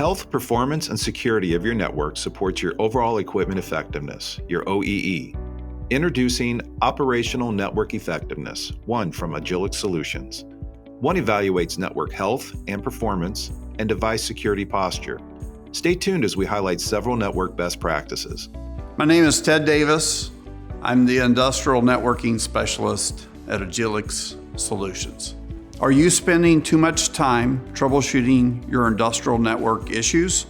health, performance, and security of your network supports your overall equipment effectiveness, your OEE. Introducing Operational Network Effectiveness, one from Agilix Solutions. One evaluates network health and performance and device security posture. Stay tuned as we highlight several network best practices. My name is Ted Davis. I'm the Industrial Networking Specialist at Agilix Solutions. Are you spending too much time troubleshooting your industrial network issues?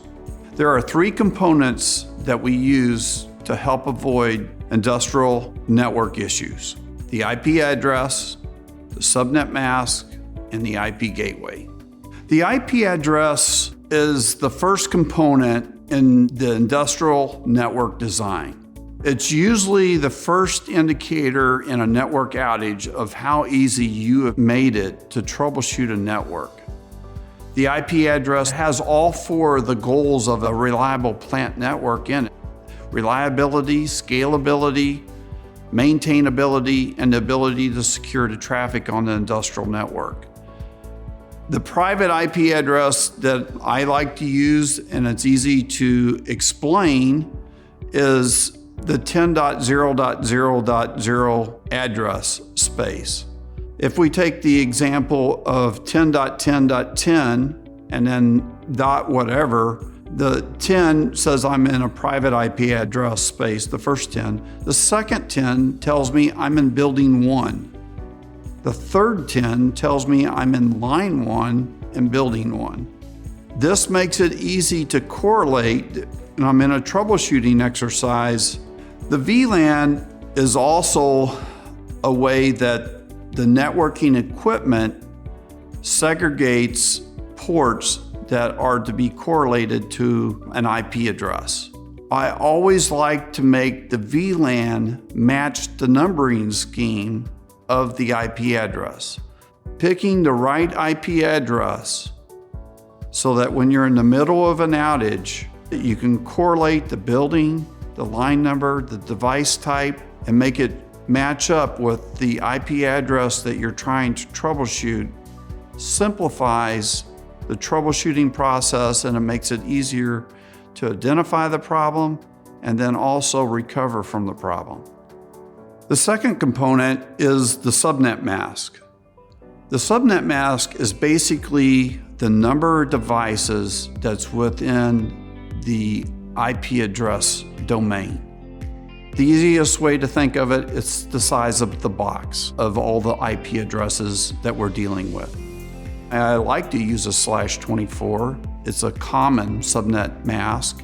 There are three components that we use to help avoid industrial network issues: the IP address, the subnet mask, and the IP gateway. The IP address is the first component in the industrial network design. It's usually the first indicator in a network outage of how easy you have made it to troubleshoot a network. The IP address has all four of the goals of a reliable plant network in it: reliability, scalability, maintainability, and the ability to secure the traffic on the industrial network. The private IP address that I like to use, and it's easy to explain, is the 10.0.0.0 address space. If we take the example of 10.10.10 and then dot whatever, the 10 says I'm in a private IP address space, the first 10. The second 10 tells me I'm in building 1. The third 10 tells me I'm in line 1 in building 1. This makes it easy to correlate, and I'm in a troubleshooting exercise. The VLAN is also a way that the networking equipment segregates ports that are to be correlated to an IP address. I always like to make the VLAN match the numbering scheme of the IP address. Picking the right IP address so that when you're in the middle of an outage, you can correlate the building, the line number, the device type, and make it match up with the IP address that you're trying to troubleshoot, simplifies the troubleshooting process, and it makes it easier to identify the problem and then also recover from the problem. The second component is the subnet mask. The subnet mask is basically the number of devices that's within the IP address domain. The easiest way to think of it is the size of the box of all the IP addresses that we're dealing with. I like to use a /24. It's a common subnet mask.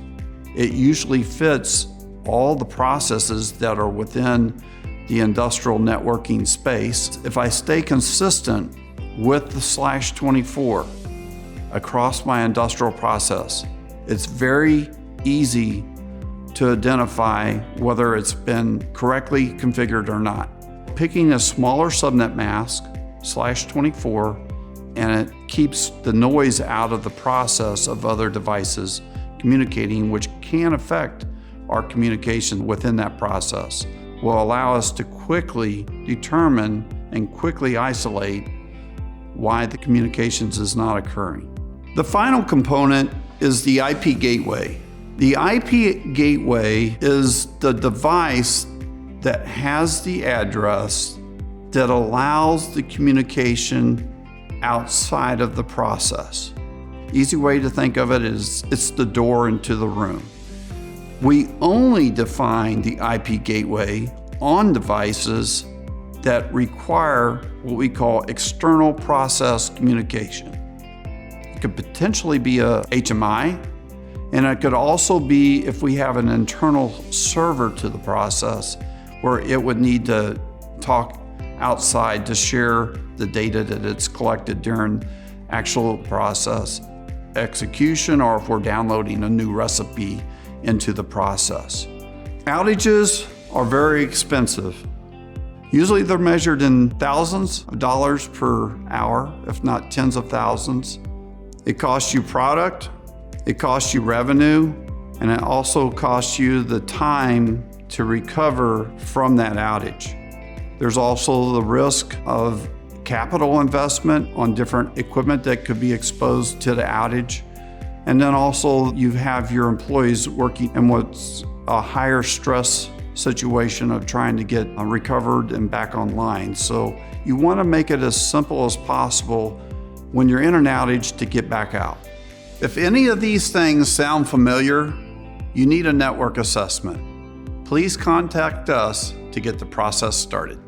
It usually fits all the processes that are within the industrial networking space. If I stay consistent with the /24 across my industrial process, it's very easy to identify whether it's been correctly configured or not. Picking a smaller subnet mask, /24, and it keeps the noise out of the process of other devices communicating, which can affect our communication within that process, will allow us to quickly determine and quickly isolate why the communications is not occurring. The final component is the IP gateway. The IP gateway is the device that has the address that allows the communication outside of the process. Easy way to think of it is it's the door into the room. We only define the IP gateway on devices that require what we call external process communication. It could potentially be a HMI, and it could also be if we have an internal server to the process where it would need to talk outside to share the data that it's collected during actual process execution, or if we're downloading a new recipe into the process. Outages are very expensive. Usually they're measured in thousands of dollars per hour, if not tens of thousands. It costs you product, it costs you revenue, and it also costs you the time to recover from that outage. There's also the risk of capital investment on different equipment that could be exposed to the outage. And then also you have your employees working in what's a higher stress situation of trying to get recovered and back online. So you want to make it as simple as possible when you're in an outage to get back out. If any of these things sound familiar, you need a network assessment. Please contact us to get the process started.